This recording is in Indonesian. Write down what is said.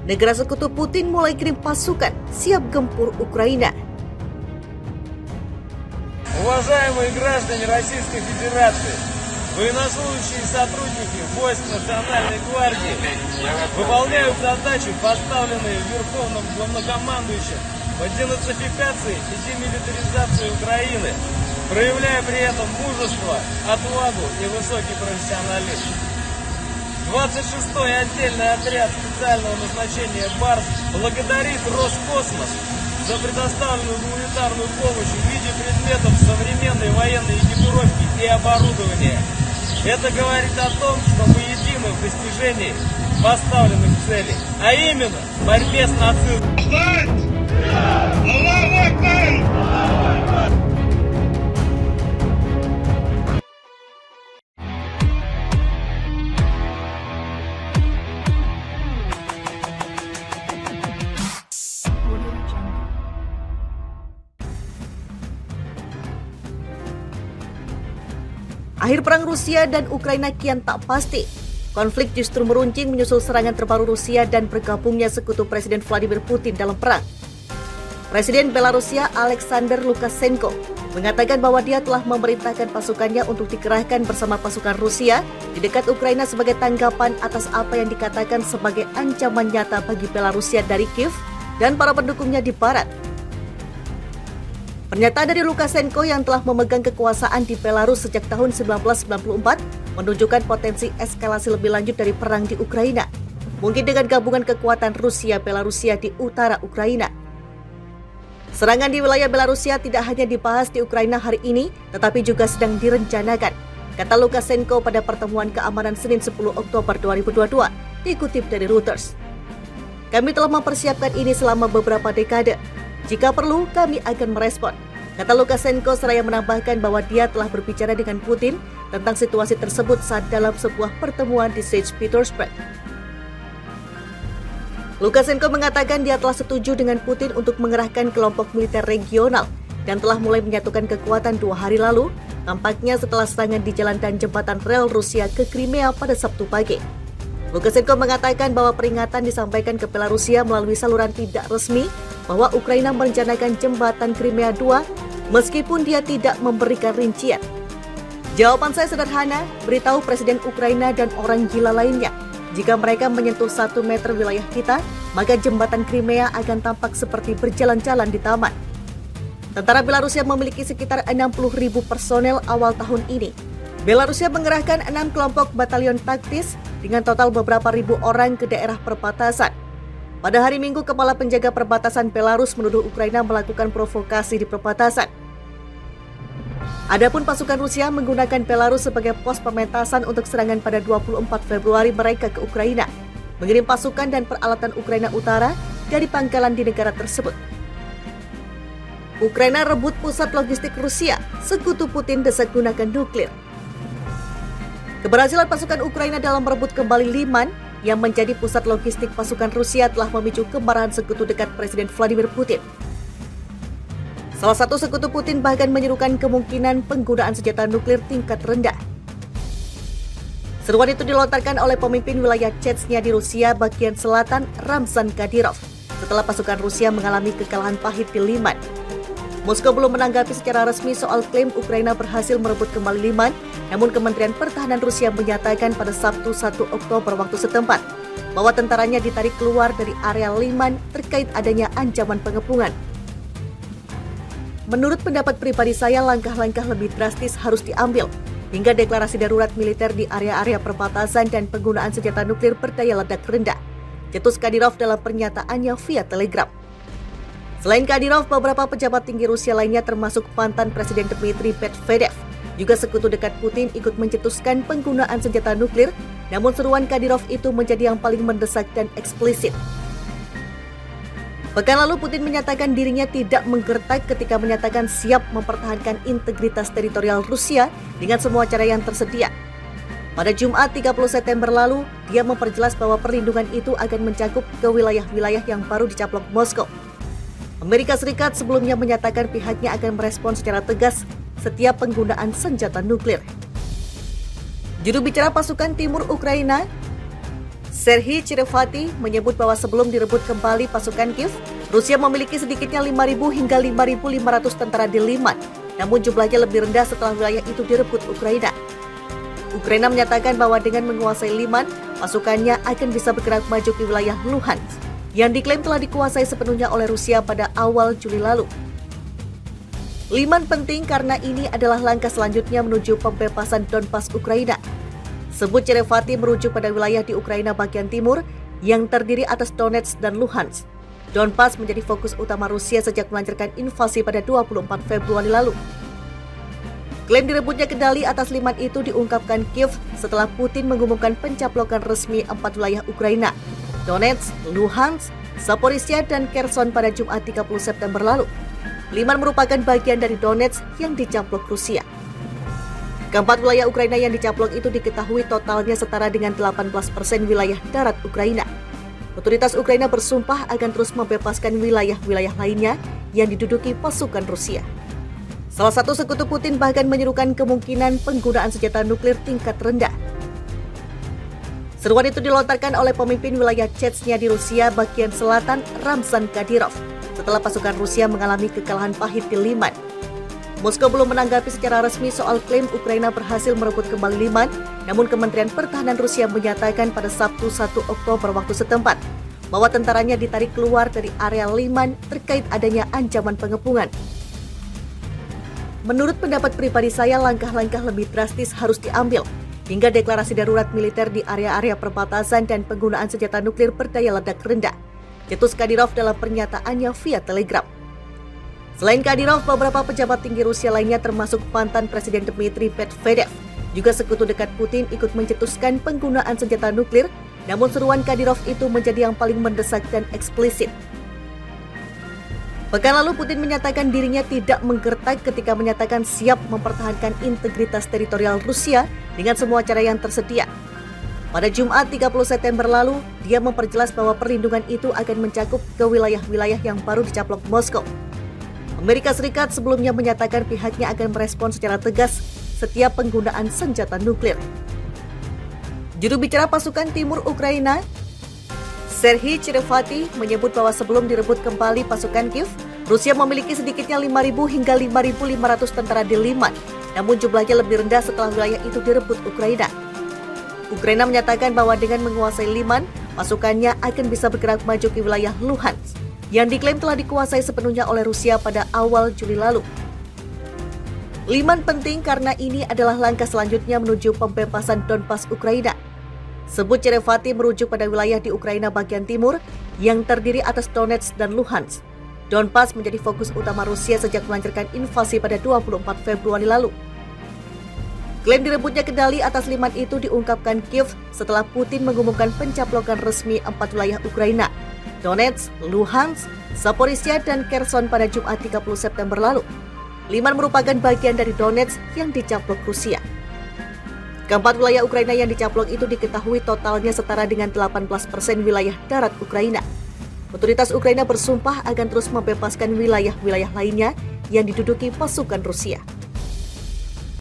negara sekutu Putin mulai kirim pasukan siap gempur Ukraina. Уважаемые граждане Российской Федерации, военнослужащие и сотрудники войск Национальной гвардии выполняют задачи, поставленные Верховным Главнокомандующим по денацификации и демилитаризации Украины, проявляя при этом мужество, отвагу и высокий профессионализм. 26-й отдельный отряд специального назначения БАРС благодарит Роскосмос за предоставленную гуманитарную помощь в виде предметов современной военной экипировки и оборудования. Это говорит о том, что мы едины в достижении поставленных целей, а именно борьбе с нацизмом. Akhir perang Rusia dan Ukraina kian tak pasti. Konflik justru meruncing menyusul serangan terbaru Rusia dan bergabungnya sekutu Presiden Vladimir Putin dalam perang. Presiden Belarusia Alexander Lukashenko mengatakan bahwa dia telah memerintahkan pasukannya untuk dikerahkan bersama pasukan Rusia di dekat Ukraina sebagai tanggapan atas apa yang dikatakan sebagai ancaman nyata bagi Belarusia dari Kiev dan para pendukungnya di barat. Pernyataan dari Lukashenko yang telah memegang kekuasaan di Belarus sejak tahun 1994 menunjukkan potensi eskalasi lebih lanjut dari perang di Ukraina, mungkin dengan gabungan kekuatan Rusia-Belarusia di utara Ukraina. Serangan di wilayah Belarusia tidak hanya dibahas di Ukraina hari ini, tetapi juga sedang direncanakan, kata Lukashenko pada pertemuan keamanan Senin 10 Oktober 2022, dikutip dari Reuters. Kami telah mempersiapkan ini selama beberapa dekade. Jika perlu, kami akan merespon, kata Lukashenko seraya menambahkan bahwa dia telah berbicara dengan Putin tentang situasi tersebut saat dalam sebuah pertemuan di St. Petersburg. Lukashenko mengatakan dia telah setuju dengan Putin untuk mengerahkan kelompok militer regional dan telah mulai menyatukan kekuatan 2 hari lalu, tampaknya setelah serangan di jalan dan jembatan rel Rusia ke Crimea pada Sabtu pagi. Lukashenko mengatakan bahwa peringatan disampaikan ke Belarusia melalui saluran tidak resmi bahwa Ukraina merencanakan jembatan Crimea 2 meskipun dia tidak memberikan rincian. Jawaban saya sederhana, beritahu Presiden Ukraina dan orang gila lainnya. Jika mereka menyentuh 1 meter wilayah kita, maka jembatan Crimea akan tampak seperti berjalan-jalan di taman. Tentara Belarusia memiliki sekitar 60.000 personel awal tahun ini. Belarusia mengerahkan 6 kelompok batalion taktis dengan total beberapa ribu orang ke daerah perbatasan. Pada hari Minggu, Kepala Penjaga Perbatasan Belarus menuduh Ukraina melakukan provokasi di perbatasan. Adapun pasukan Rusia menggunakan Belarus sebagai pos pementasan untuk serangan pada 24 Februari mereka ke Ukraina, mengirim pasukan dan peralatan Ukraina Utara dari pangkalan di negara tersebut. Ukraina rebut pusat logistik Rusia, sekutu Putin desak gunakan nuklir. Keberhasilan pasukan Ukraina dalam merebut kembali Liman yang menjadi pusat logistik pasukan Rusia telah memicu kemarahan sekutu dekat Presiden Vladimir Putin. Salah satu sekutu Putin bahkan menyerukan kemungkinan penggunaan senjata nuklir tingkat rendah. Seruan itu dilontarkan oleh pemimpin wilayah Chechnya di Rusia bagian selatan Ramzan Kadyrov setelah pasukan Rusia mengalami kekalahan pahit di Liman. Moskow belum menanggapi secara resmi soal klaim Ukraina berhasil merebut kembali Liman, namun Kementerian Pertahanan Rusia menyatakan pada Sabtu 1 Oktober waktu setempat bahwa tentaranya ditarik keluar dari area Liman terkait adanya ancaman pengepungan. Menurut pendapat pribadi saya, langkah-langkah lebih drastis harus diambil, hingga deklarasi darurat militer di area-area perbatasan dan penggunaan senjata nuklir berdaya ledak rendah, cetus Kadyrov dalam pernyataannya via Telegram. Selain Kadyrov, beberapa pejabat tinggi Rusia lainnya termasuk mantan Presiden Dmitry Medvedev, juga sekutu dekat Putin ikut mencetuskan penggunaan senjata nuklir, namun seruan Kadyrov itu menjadi yang paling mendesak dan eksplisit. Pekan lalu Putin menyatakan dirinya tidak menggertak ketika menyatakan siap mempertahankan integritas teritorial Rusia dengan semua cara yang tersedia. Pada Jumat 30 September lalu, dia memperjelas bahwa perlindungan itu akan mencakup ke wilayah-wilayah yang baru dicaplok Moskow. Amerika Serikat sebelumnya menyatakan pihaknya akan merespon secara tegas setiap penggunaan senjata nuklir. Juru bicara pasukan timur Ukraina, Serhiy Cherevati menyebut bahwa sebelum direbut kembali pasukan Kiev, Rusia memiliki sedikitnya 5.000 hingga 5.500 tentara di Liman, namun jumlahnya lebih rendah setelah wilayah itu direbut Ukraina. Ukraina menyatakan bahwa dengan menguasai Liman, pasukannya akan bisa bergerak maju ke wilayah Luhansk, yang diklaim telah dikuasai sepenuhnya oleh Rusia pada awal Juli lalu. Liman penting karena ini adalah langkah selanjutnya menuju pembebasan Donbas Ukraina. Sebut Cherevati merujuk pada wilayah di Ukraina bagian timur yang terdiri atas Donetsk dan Luhansk. Donbas menjadi fokus utama Rusia sejak melancarkan invasi pada 24 Februari lalu. Klaim direbutnya kendali atas Liman itu diungkapkan Kiev setelah Putin mengumumkan pencaplokan resmi 4 wilayah Ukraina, Donetsk, Luhansk, Zaporizhia, dan Kherson pada Jumat 30 September lalu. Liman merupakan bagian dari Donetsk yang dicaplok Rusia. Keempat wilayah Ukraina yang dicaplok itu diketahui totalnya setara dengan 18% wilayah darat Ukraina. Otoritas Ukraina bersumpah akan terus membebaskan wilayah-wilayah lainnya yang diduduki pasukan Rusia. Salah satu sekutu Putin bahkan menyerukan kemungkinan penggunaan senjata nuklir tingkat rendah. Seruan itu dilontarkan oleh pemimpin wilayah Chechnya di Rusia bagian selatan Ramzan Kadyrov setelah pasukan Rusia mengalami kekalahan pahit di Liman. Moskow belum menanggapi secara resmi soal klaim Ukraina berhasil merebut kembali Liman, namun Kementerian Pertahanan Rusia menyatakan pada Sabtu 1 Oktober waktu setempat bahwa tentaranya ditarik keluar dari area Liman terkait adanya ancaman pengepungan. Menurut pendapat pribadi saya, langkah-langkah lebih drastis harus diambil, hingga deklarasi darurat militer di area-area perbatasan dan penggunaan senjata nuklir berdaya ledak rendah, cetus Kadyrov dalam pernyataannya via Telegram. Selain Kadyrov, beberapa pejabat tinggi Rusia lainnya termasuk mantan Presiden Dmitry Medvedev, juga sekutu dekat Putin ikut mencetuskan penggunaan senjata nuklir, namun seruan Kadyrov itu menjadi yang paling mendesak dan eksplisit. Pekan lalu Putin menyatakan dirinya tidak menggertak ketika menyatakan siap mempertahankan integritas teritorial Rusia dengan semua cara yang tersedia. Pada Jumat 30 September lalu, dia memperjelas bahwa perlindungan itu akan mencakup ke wilayah-wilayah yang baru dicaplok Moskow. Amerika Serikat sebelumnya menyatakan pihaknya akan merespon secara tegas setiap penggunaan senjata nuklir. Juru bicara pasukan timur Ukraina, Serhiy Cherevati menyebut bahwa sebelum direbut kembali pasukan Kiev, Rusia memiliki sedikitnya 5.000 hingga 5.500 tentara di Liman, namun jumlahnya lebih rendah setelah wilayah itu direbut Ukraina. Ukraina menyatakan bahwa dengan menguasai Liman, pasukannya akan bisa bergerak maju ke wilayah Luhansk, yang diklaim telah dikuasai sepenuhnya oleh Rusia pada awal Juli lalu. Liman penting karena ini adalah langkah selanjutnya menuju pembebasan Donbas Ukraina. Sebut Cherevati merujuk pada wilayah di Ukraina bagian timur yang terdiri atas Donetsk dan Luhansk. Donbas menjadi fokus utama Rusia sejak melancarkan invasi pada 24 Februari lalu. Klaim direbutnya kendali atas Liman itu diungkapkan Kiev setelah Putin mengumumkan pencaplokan resmi 4 wilayah Ukraina, Donetsk, Luhansk, Zaporizhia, dan Kherson pada Jumat 30 September lalu. Liman merupakan bagian dari Donetsk yang dicaplok Rusia. Keempat wilayah Ukraina yang dicaplok itu diketahui totalnya setara dengan 18% wilayah darat Ukraina. Otoritas Ukraina bersumpah akan terus membebaskan wilayah-wilayah lainnya yang diduduki pasukan Rusia.